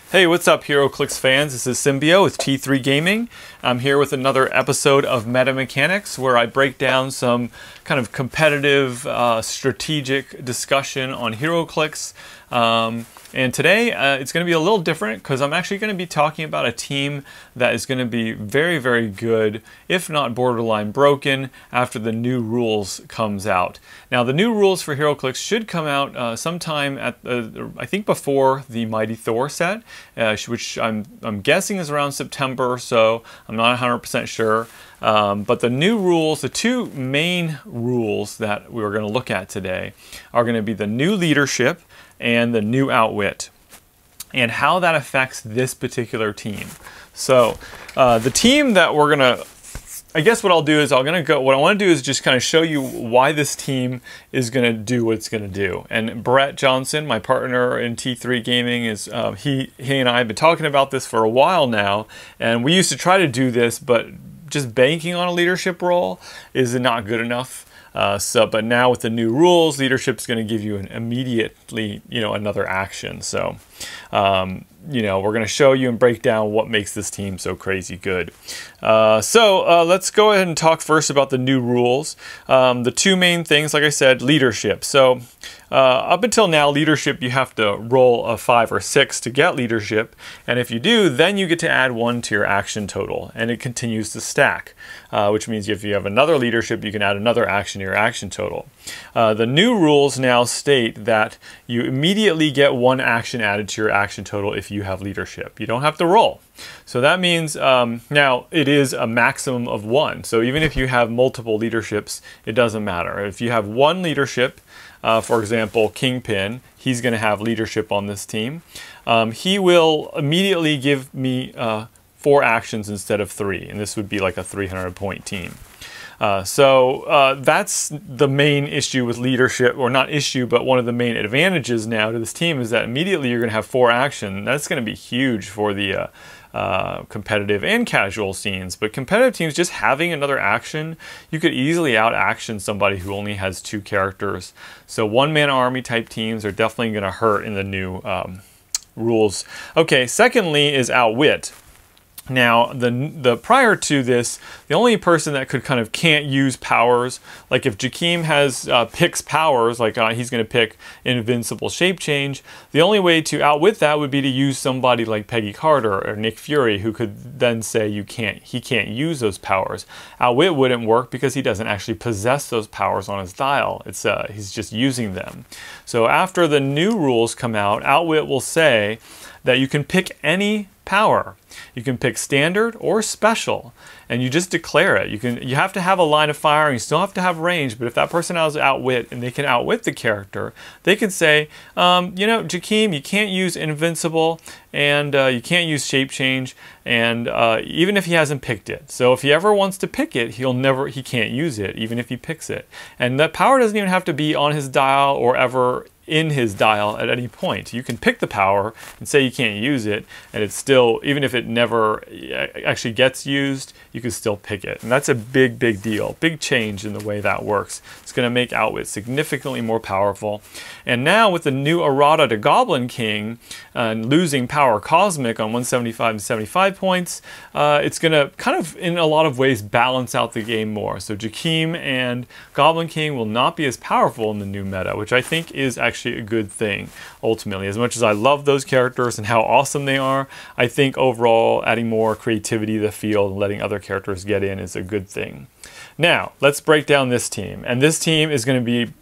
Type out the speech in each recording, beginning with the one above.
Hey, what's up HeroClix fans? This is Symbio with T3 Gaming. I'm here with another episode of Meta Mechanics where I break down some kind of competitive strategic discussion on HeroClix. And today it's going to be a little different because I'm actually going to be talking about a team that is going to be very, very good, if not borderline broken, after the new rules comes out. Now, the new rules for HeroClix should come out sometime at I think before the Mighty Thor set, which I'm guessing is around September or so. I'm not 100% sure. But the new rules, the two main rules that we're going to look at today are going to be the new leadership and the new Outwit, and how that affects this particular team. So the team that we're gonna, I guess what I'll do is what I want to do is just kind of show you why this team is going to do what it's going to do. And Brett Johnson, my partner in T3 Gaming, is he and I have been talking about this for a while now, and we used to try to do this, but just banking on a leadership role is not good enough. But now with the new rules, leadership is going to give you immediately, another action. So, we're going to show you and break down what makes this team so crazy good. Let's go ahead and talk first about the new rules. The two main things, like I said, leadership. So up until now, leadership, you have to roll a 5 or 6 to get leadership. And if you do, then you get to add 1 to your action total. And it continues to stack, which means if you have another leadership, you can add another action to your action total. The new rules now state that you immediately get 1 action added to your action total if you have leadership. You don't have to roll. So that means now it is a maximum of 1. So even if you have multiple leaderships, it doesn't matter. If you have 1 leadership, for example, Kingpin, he's going to have leadership on this team. He will immediately give me 4 actions instead of 3, and this would be like a 300-point team. That's the main issue with leadership, or not issue, but one of the main advantages now to this team is that immediately you're going to have 4 action. That's going to be huge for the competitive and casual scenes. But competitive teams, just having another action, you could easily out-action somebody who only has 2 characters. So one-man army type teams are definitely going to hurt in the new rules. Okay, secondly is Outwit. Now, the prior to this, the only person that could kind of can't use powers, like if Jakeem has picks powers, like he's going to pick Invincible Shape Change, the only way to outwit that would be to use somebody like Peggy Carter or Nick Fury, who could then say he can't use those powers. Outwit wouldn't work because he doesn't actually possess those powers on his dial. It's he's just using them. So after the new rules come out, Outwit will say that you can pick any power. You can pick standard or special, and you just declare it. You have to have a line of fire, and you still have to have range, but if that person has Outwit and they can outwit the character, they can say, Jakeem, you can't use Invincible, and you can't use Shape Change, and even if he hasn't picked it. So if he ever wants to pick it, he can't use it, even if he picks it. And that power doesn't even have to be on his dial or ever in his dial at any point. You can pick the power and say you can't use it, and it's still, even if it never actually gets used, you can still pick it. And that's a big, big deal. Big change in the way that works. It's going to make Outwit significantly more powerful. And now with the new errata to Goblin King and losing Power Cosmic on 175 and 75 points, it's going to kind of, in a lot of ways, balance out the game more. So Jakeem and Goblin King will not be as powerful in the new meta, which I think is actually a good thing ultimately. As much as I love those characters and how awesome they are, I think overall adding more creativity to the field and letting other characters get in is a good thing. Now let's break down this team, and this team is going to be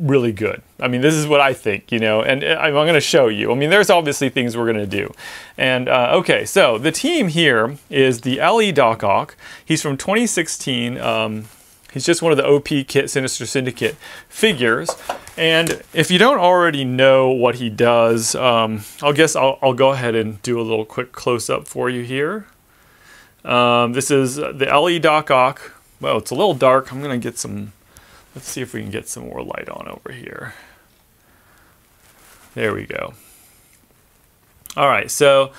really good. I mean, this is what I think, and I'm going to show you. I mean, there's obviously things we're going to do. And okay, so the team here is the LE Doc Ock. He's from 2016. He's just one of the OP Sinister Syndicate figures. And if you don't already know what he does, I'll go ahead and do a little quick close-up for you here. This is the LE Doc Ock. Well, it's a little dark. I'm going to get some, let's see if we can get some more light on over here. There we go. All right, so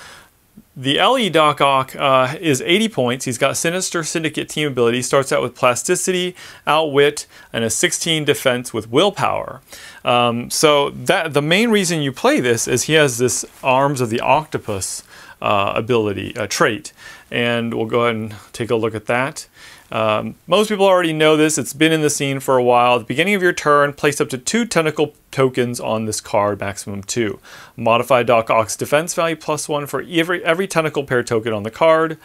The LE Doc Ock is 80 points. He's got Sinister Syndicate team ability. He starts out with Plasticity, Outwit, and a 16 defense with Willpower. So the main reason you play this is he has this Arms of the Octopus ability, trait. And we'll go ahead and take a look at that. Most people already know this. It's been in the scene for a while. At the beginning of your turn, place up to 2 tentacle tokens on this card, maximum 2. Modify Doc Ock's defense value +1 for every tentacle pair token on the card.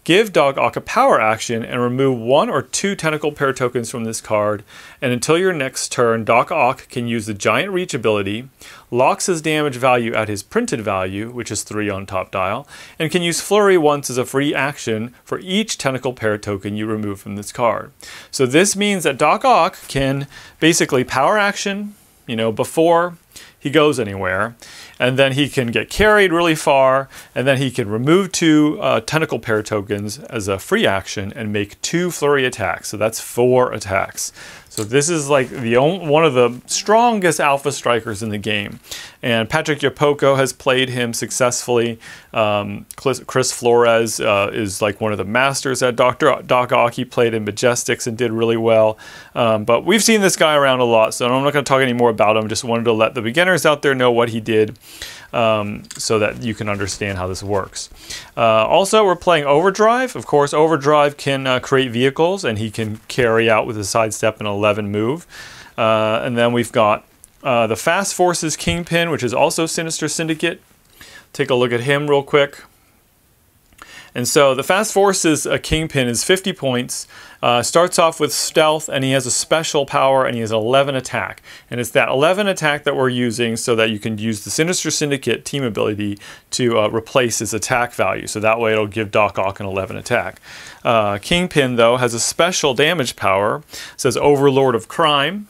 Give Doc Ock a power action and remove 1 or 2 tentacle pair tokens from this card. And until your next turn, Doc Ock can use the Giant Reach ability, locks his damage value at his printed value, which is 3 on top dial, and can use Flurry once as a free action for each tentacle pair token you remove from this card. So this means that Doc Ock can basically power action, you know, before he goes anywhere, and then he can get carried really far, and then he can remove 2 tentacle pair tokens as a free action and make 2 flurry attacks. So that's 4 attacks. So this is like one of the strongest alpha strikers in the game. And Patrick Yapoko has played him successfully. Chris Flores is like one of the masters at Doc Ock. He played in Majestics and did really well. But we've seen this guy around a lot, so I'm not going to talk any more about him. Just wanted to let the beginners out there know what he did so that you can understand how this works. Also, we're playing Overdrive. Of course, Overdrive can create vehicles, and he can carry out with a sidestep and 11 move. And then we've got the Fast Forces Kingpin, which is also Sinister Syndicate. Take a look at him real quick. And so the Fast Forces Kingpin is 50 points, starts off with Stealth, and he has a special power, and he has 11 attack. And it's that 11 attack that we're using so that you can use the Sinister Syndicate team ability to replace his attack value. So that way it'll give Doc Ock an 11 attack. Kingpin, though, has a special damage power. It says Overlord of Crime.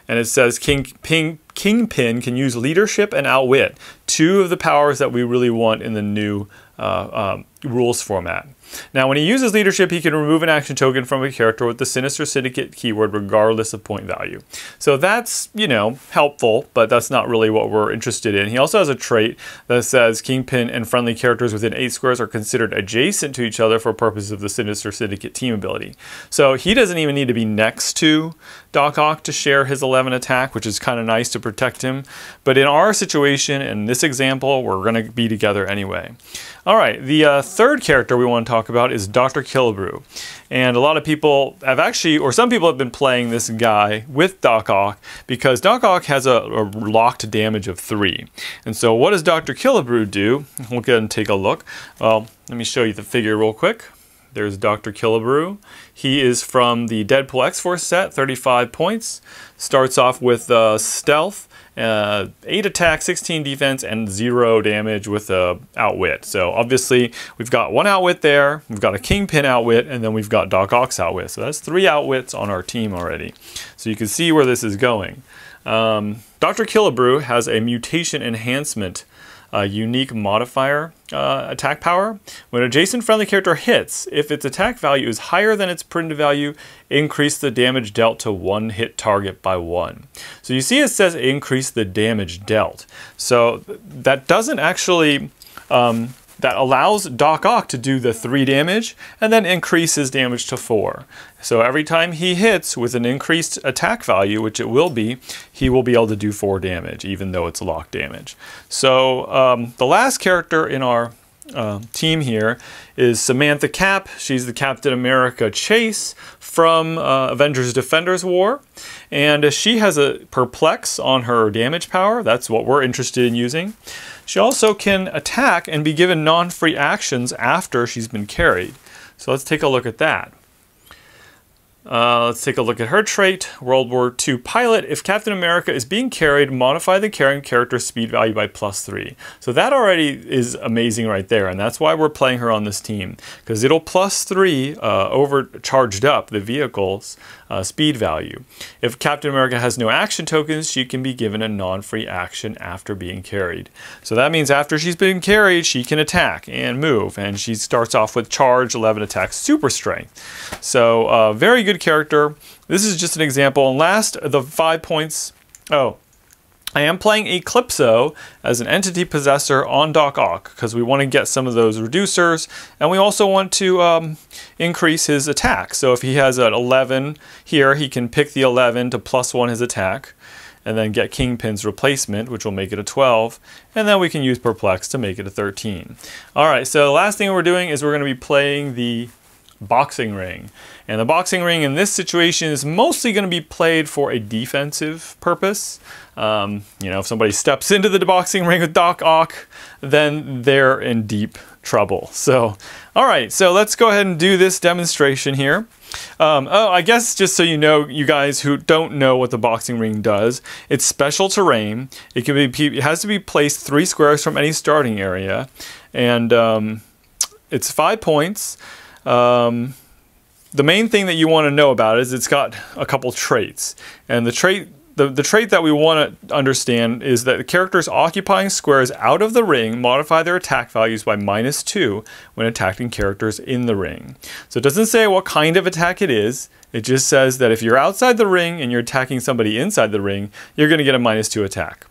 And it says Kingpin can use Leadership and Outwit, 2 of the powers that we really want in the new rules format. Now, when he uses Leadership, he can remove an action token from a character with the Sinister Syndicate keyword regardless of point value. So that's, you know, helpful, but that's not really what we're interested in. He also has a trait that says Kingpin and friendly characters within 8 squares are considered adjacent to each other for purposes of the Sinister Syndicate team ability. So he doesn't even need to be next to Doc Ock to share his 11 attack, which is kind of nice to protect him. But in our situation, in this example, we're going to be together anyway. All right, the third character we want to talk about is Dr. Killebrew. And a lot of people have actually, or some people have been playing this guy with Doc Ock because Doc Ock has a locked damage of 3. And so what does Dr. Killebrew do? We'll go ahead and take a look. Well, let me show you the figure real quick. There's Dr. Killebrew. He is from the Deadpool X-Force set, 35 points. Starts off with Stealth, 8 attack, 16 defense, and 0 damage with Outwit. So obviously we've got 1 Outwit there, we've got a Kingpin Outwit, and then we've got Doc Ock's Outwit. So that's 3 Outwits on our team already. So you can see where this is going. Dr. Killebrew has a mutation enhancement unique modifier attack power. When an adjacent friendly character hits, if its attack value is higher than its printed value, increase the damage dealt to 1 hit target by 1. So you see it says increase the damage dealt. So that doesn't actually, that allows Doc Ock to do the 3 damage and then increase his damage to 4. So every time he hits with an increased attack value, which it will be, he will be able to do 4 damage, even though it's locked damage. So the last character in our team here is Samantha Cap. She's the Captain America Chase from Avengers Defenders War. And she has a Perplex on her damage power. That's what we're interested in using. She also can attack and be given non-free actions after she's been carried. So let's take a look at that. Let's take a look at her trait, World War II Pilot. If Captain America is being carried, modify the carrying character's speed value by +3. So that already is amazing right there, and that's why we're playing her on this team, because it'll +3 overcharged up the vehicle's speed value. If Captain America has no action tokens, she can be given a non-free action after being carried. So that means after she's been carried, she can attack and move, and she starts off with charge, 11 attack, super strength. So very good character. This is just an example. And last, the 5 points. Oh, I am playing Eclipso as an entity possessor on Doc Ock because we want to get some of those reducers, and we also want to increase his attack. So if he has an 11 here, he can pick the 11 to +1 his attack, and then get Kingpin's replacement, which will make it a 12, and then we can use Perplex to make it a 13. All right, so the last thing we're doing is we're going to be playing the boxing ring. And the boxing ring in this situation is mostly going to be played for a defensive purpose. You know, if somebody steps into the boxing ring with Doc Ock, then they're in deep trouble. So, all right, so let's go ahead and do this demonstration here. Oh, I guess just so you know, you guys who don't know what the boxing ring does, it's special terrain. It has to be placed 3 squares from any starting area, and it's 5 points. The main thing that you want to know about it is it's got a couple traits, and the trait that we want to understand is that the characters occupying squares out of the ring modify their attack values by -2 when attacking characters in the ring. So it doesn't say what kind of attack it is. It just says that if you're outside the ring and you're attacking somebody inside the ring, you're going to get a -2 attack.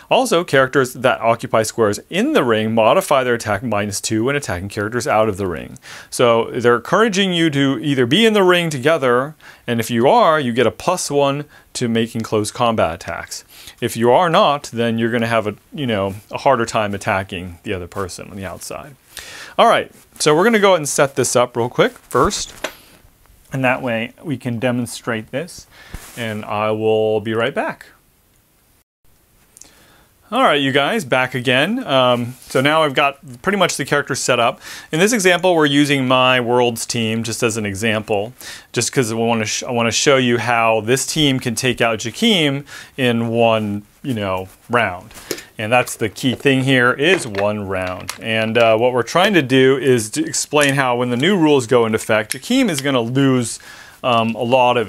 Also, characters that occupy squares in the ring modify their attack -2 when attacking characters out of the ring. So they're encouraging you to either be in the ring together, and if you are, you get a +1 to making close combat attacks. If you are not, then you're going to have a harder time attacking the other person on the outside. All right, so we're going to go ahead and set this up real quick first, and that way we can demonstrate this, and I will be right back. All right, you guys, back again. So now I've got pretty much the characters set up. In this example, we're using my Worlds team just as an example, just because I want to show you how this team can take out Jakeem in one, round. And that's the key thing here, is 1 round. And what we're trying to do is to explain how when the new rules go into effect, Jakeem is going to lose a lot of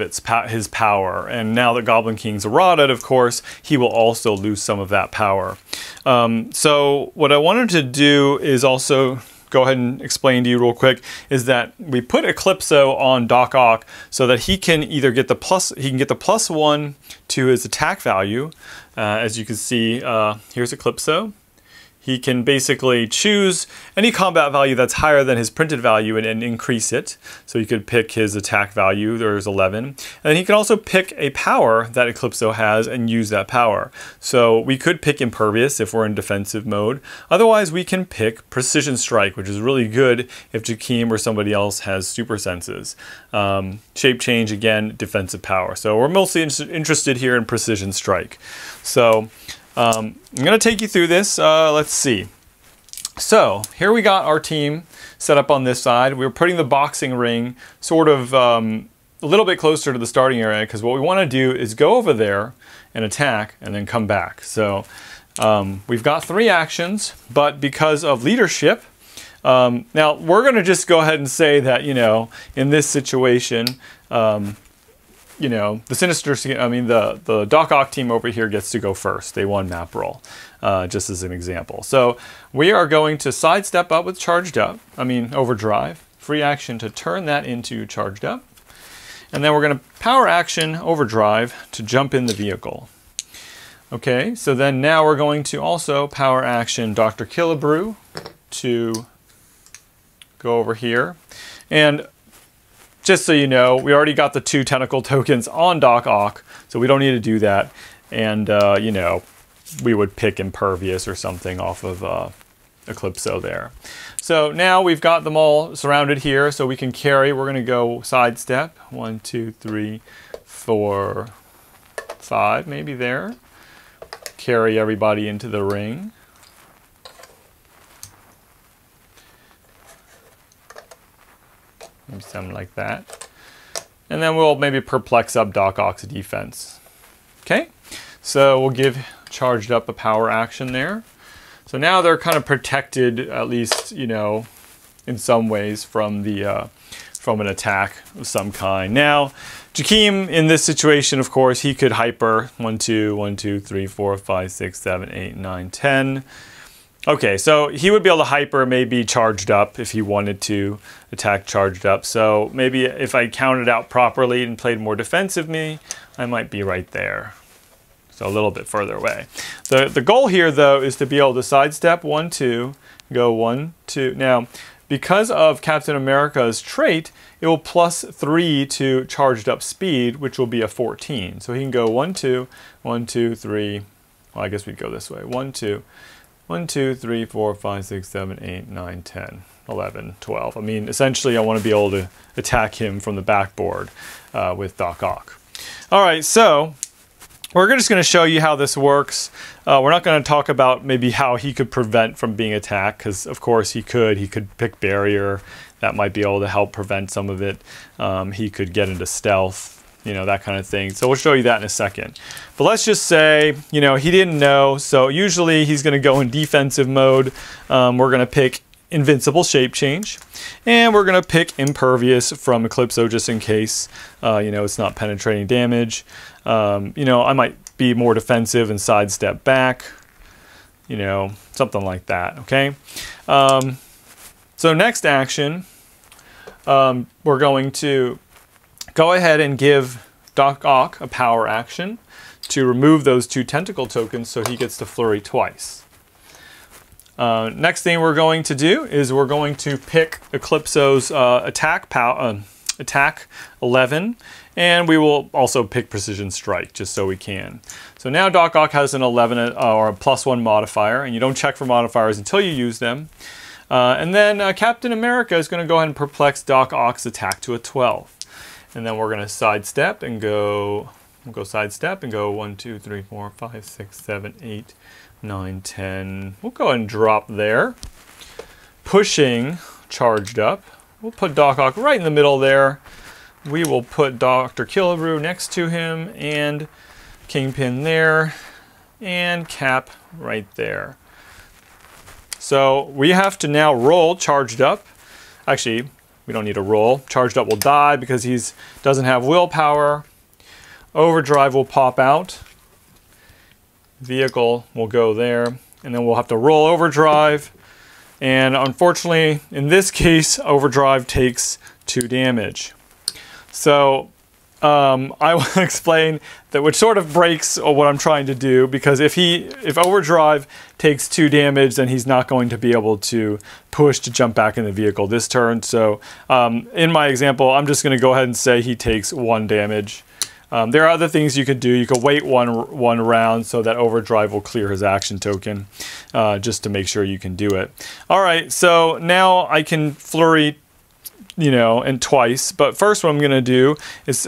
his power, and now that Goblin King's errated, of course, he will also lose some of that power. So what I wanted to do is also go ahead and explain to you real quick is that we put Eclipso on Doc Ock so that he can either get the +1 to his attack value. As you can see, here's Eclipso. He can basically choose any combat value that's higher than his printed value and increase it. So you could pick his attack value, there's 11. And then he can also pick a power that Eclipso has and use that power. So we could pick Impervious if we're in defensive mode. Otherwise, we can pick Precision Strike, which is really good if Jakeem or somebody else has super senses. Shape Change, again, defensive power. So we're mostly interested here in Precision Strike. So I'm going to take you through this. Let's see. So here we got our team set up on this side. We're putting the boxing ring sort of a little bit closer to the starting area, because what we want to do is go over there and attack and then come back. So we've got 3 actions, but because of leadership, now we're going to just go ahead and say that, in this situation, the Doc Ock team over here gets to go first. They won map roll, just as an example. So we are going to sidestep up with Overdrive. Free action to turn that into charged up. And then we're going to power action Overdrive to jump in the vehicle. Okay, so then now we're going to also power action Dr. Killebrew to go over here. And just so you know, we already got the 2 tentacle tokens on Doc Ock, so we don't need to do that. And, we would pick Impervious or something off of Eclipso there. So now we've got them all surrounded here, so we can carry. We're going to go sidestep. 1, 2, 3, 4, 5, maybe there. Carry everybody into the ring. Maybe something like that. And then we'll maybe perplex up Doc Ock's defense. Okay, so we'll give charged up a power action there. So now they're kind of protected, at least, in some ways from an attack of some kind. Now, Jakeem, in this situation, of course, he could hyper 1, 2, 1, 2, 3, 4, 5, 6, 7, 8, 9, 10. Okay, so he would be able to hyper maybe charged up if he wanted to attack charged up. So maybe if I counted out properly and played more defensively, I might be right there. so a little bit further away. The goal here, though, is to be able to sidestep 1, 2, go 1, 2. Now, because of Captain America's trait, it will +3 to charged up speed, which will be a 14. So he can go 1, 2, 1, 2, 3. Well, I guess we'd go this way. 1, 2, 1, 2, 3, 4, 5, 6, 7, 8, 9, 10, 11, 12. I mean, essentially, I want to be able to attack him from the backboard with Doc Ock. All right, so we're just going to show you how this works. We're not going to talk about maybe how he could prevent from being attacked, because of course he could. He could pick barrier. That might be able to help prevent some of it. He could get into stealth, you know, that kind of thing. So we'll show you that in a second. But let's just say, you know, he didn't know. So usually he's going to go in defensive mode. We're going to pick Invincible Shape Change, and we're going to pick Impervious from Eclipso just in case, you know, it's not penetrating damage. You know, I might be more defensive and sidestep back, you know, something like that, okay? So next action, we're going to go ahead and give Doc Ock a power action to remove those 2 tentacle tokens so he gets to flurry twice. Next thing we're going to do is we're going to pick Eclipso's attack 11, and we will also pick Precision Strike just so we can. So now Doc Ock has an 11 or a +1 modifier, and you don't check for modifiers until you use them. And then Captain America is going to go ahead and perplex Doc Ock's attack to a 12. And then we're going to sidestep and go, sidestep and go 1, 2, 3, 4, 5, 6, 7, 8, 9, 10. We'll go ahead and drop there. Pushing, charged up. We'll put Doc Ock right in the middle there. We will put Dr. Killebrew next to him, and Kingpin there, and Cap right there. So we have to now roll charged up. Actually, we don't need to roll. Charged up will die because he doesn't have willpower. Overdrive will pop out. Vehicle will go there, and then we'll have to roll Overdrive. And unfortunately, in this case, Overdrive takes 2 damage. So I will explain that, which sort of breaks what I'm trying to do, because if Overdrive takes 2 damage, then he's not going to be able to push to jump back in the vehicle this turn. So in my example, I'm just going to go ahead and say he takes 1 damage. There are other things you could do. You could wait one round so that Overdrive will clear his action token, just to make sure you can do it. All right, so now I can flurry, you know, and twice. But first what I'm going to do is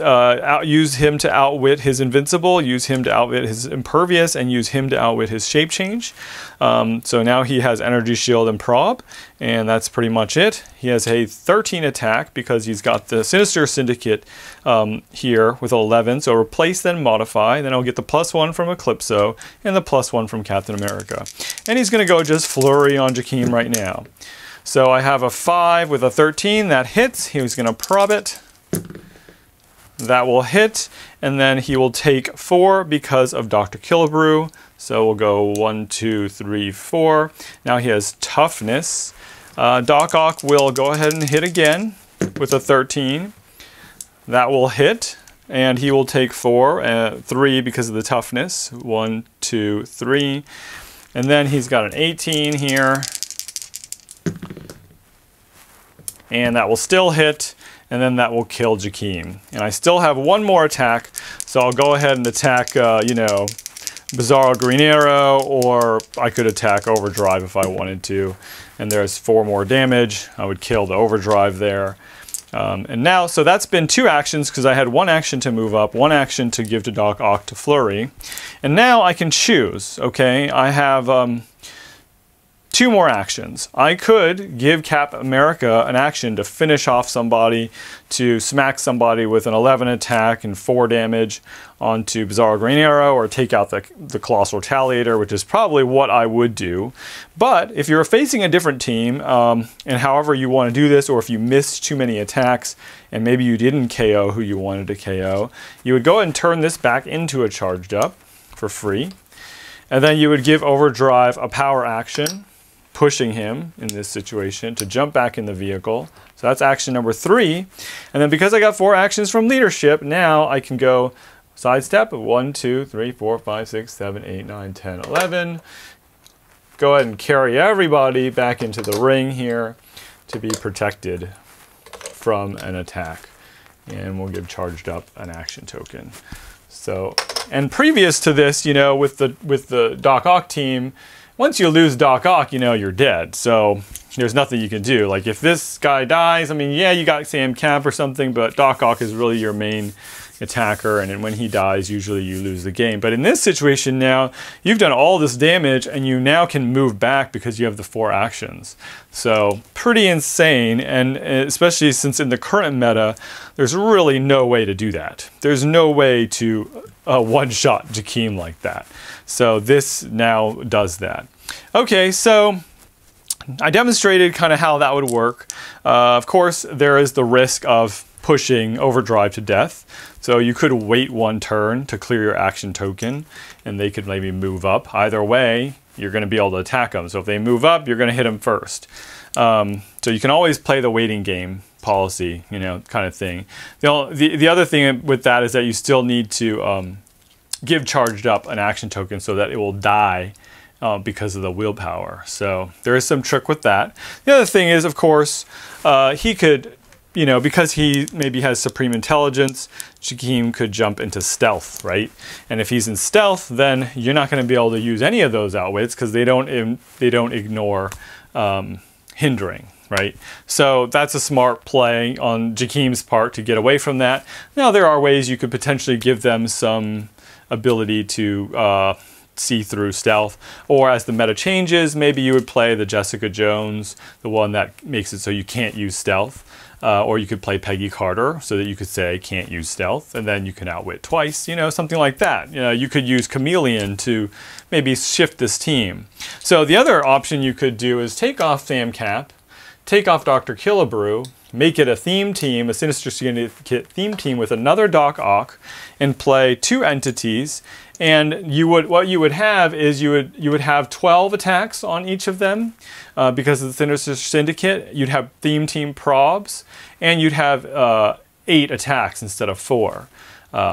use him to outwit his invincible, use him to outwit his impervious, and use him to outwit his shape change. So now he has energy shield and prob, and that's pretty much it. He has a 13 attack because he's got the Sinister Syndicate here with 11. So replace then modify, then I'll get the +1 from Eclipso and the +1 from Captain America. And he's going to go just flurry on Jakeem right now. So I have a 5 with a 13, that hits. He's going to prob it. That will hit, and then he will take 4 because of Dr. Killebrew. So we'll go 1, 2, 3, 4. Now he has toughness. Doc Ock will go ahead and hit again with a 13. That will hit, and he will take 4, 3 because of the toughness. 1, 2, 3. And then he's got an 18 here. And that will still hit, and then that will kill Jakeem. And I still have 1 more attack, so I'll go ahead and attack, you know, Bizarro Green Arrow, or I could attack Overdrive if I wanted to. And there's 4 more damage. I would kill the Overdrive there. And now, so that's been 2 actions because I had 1 action to move up, 1 action to give to Doc Ock to flurry. And now I can choose, okay? I have 2 more actions. I could give Cap America an action to finish off somebody, to smack somebody with an 11 attack and 4 damage onto Bizarro Green Arrow, or take out the Colossal Retaliator, which is probably what I would do. But if you're facing a different team, and however you want to do this, or if you missed too many attacks and maybe you didn't KO who you wanted to KO, you would go ahead and turn this back into a charged up for free. And then you would give Overdrive a power action, pushing him in this situation to jump back in the vehicle. So that's action number 3. And then because I got 4 actions from leadership, now I can go sidestep. 1, 2, 3, 4, 5, 6, 7, 8, 9, 10, 11. Go ahead and carry everybody back into the ring here to be protected from an attack. And we'll give charged up an action token. So, and previous to this, you know, with the Doc Ock team, once you lose Doc Ock, you know, you're dead. So there's nothing you can do. Like if this guy dies, I mean, yeah, you got Sam Camp or something, but Doc Ock is really your main attacker, and when he dies, usually you lose the game. But in this situation now, you've done all this damage, and you now can move back because you have the 4 actions. So pretty insane, and especially since in the current meta, there's really no way to do that. There's no way to one-shot Jakeem like that. So this now does that. Okay, so I demonstrated kind of how that would work. Of course, there is the risk of pushing Overdrive to death. So you could wait 1 turn to clear your action token, and they could maybe move up. Either way, you're going to be able to attack them. So if they move up, you're going to hit them first. So you can always play the waiting game policy, you know, kind of thing. The other thing with that is that you still need to give charged up an action token so that it will die because of the willpower. So there is some trick with that. The other thing is, of course, he could, you know, because he maybe has supreme intelligence, Jakeem could jump into stealth, right? And if he's in stealth, then you're not going to be able to use any of those outwits because they don't ignore hindering, right? So that's a smart play on Jakeem's part to get away from that. Now there are ways you could potentially give them some ability to see through stealth, or as the meta changes, maybe you would play the Jessica Jones, the one that makes it so you can't use stealth. Or you could play Peggy Carter so that you could say can't use stealth, and then you can outwit twice, you know, something like that. You know, you could use Chameleon to maybe shift this team. So the other option you could do is take off Sam Cap, take off Dr. Killebrew, make it a theme team, a Sinister Syndicate theme team with another Doc Ock, and play 2 entities. And what you would have is you would have 12 attacks on each of them because of the Sinister Syndicate. You'd have theme team probs, and you'd have 8 attacks instead of 4.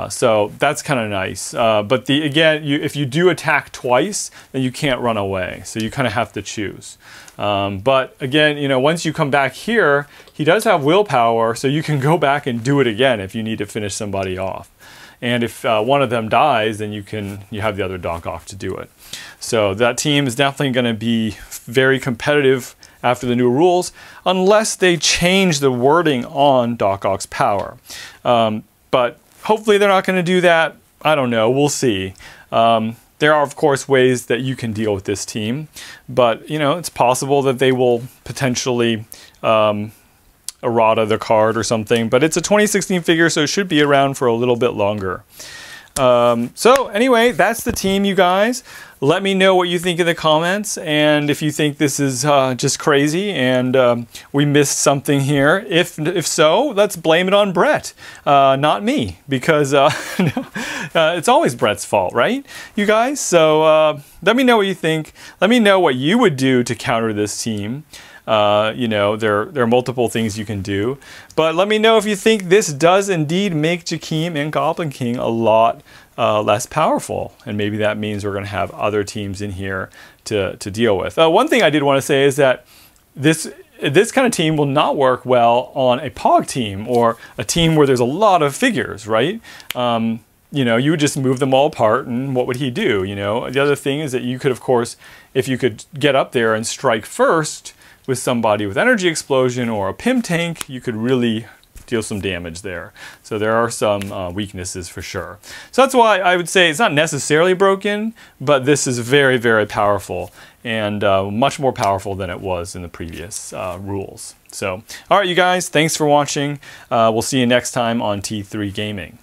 So that's kind of nice. But again, if you do attack twice, then you can't run away. So you kind of have to choose. But again, you know, once you come back here, he does have willpower, so you can go back and do it again if you need to finish somebody off. And if one of them dies, then you have the other Doc Ock to do it. So that team is definitely going to be very competitive after the new rules, unless they change the wording on Doc Ock's power. But hopefully they're not going to do that. I don't know. We'll see. There are, of course, ways that you can deal with this team, but you know, it's possible that they will potentially errata the card or something, but it's a 2016 figure, so it should be around for a little bit longer. So anyway, that's the team, you guys. Let me know what you think in the comments, and if you think this is just crazy and we missed something here. If so, let's blame it on Brett, not me, because it's always Brett's fault, right, you guys? So let me know what you think. Let me know what you would do to counter this team. You know, there are multiple things you can do, but let me know if you think this does indeed make Jakeem and Goblin King a lot less powerful, and maybe that means we're going to have other teams in here to deal with. One thing I did want to say is that this kind of team will not work well on a POG team or a team where there's a lot of figures, right? You know, you would just move them all apart, and what would he do? You know, the other thing is that you could, of course, if you could get up there and strike first with somebody with energy explosion or a Pim tank, you could really deal some damage there. So there are some weaknesses for sure. So that's why I would say it's not necessarily broken, but this is very, very powerful, and much more powerful than it was in the previous rules. So, all right, you guys, thanks for watching. We'll see you next time on T3 Gaming.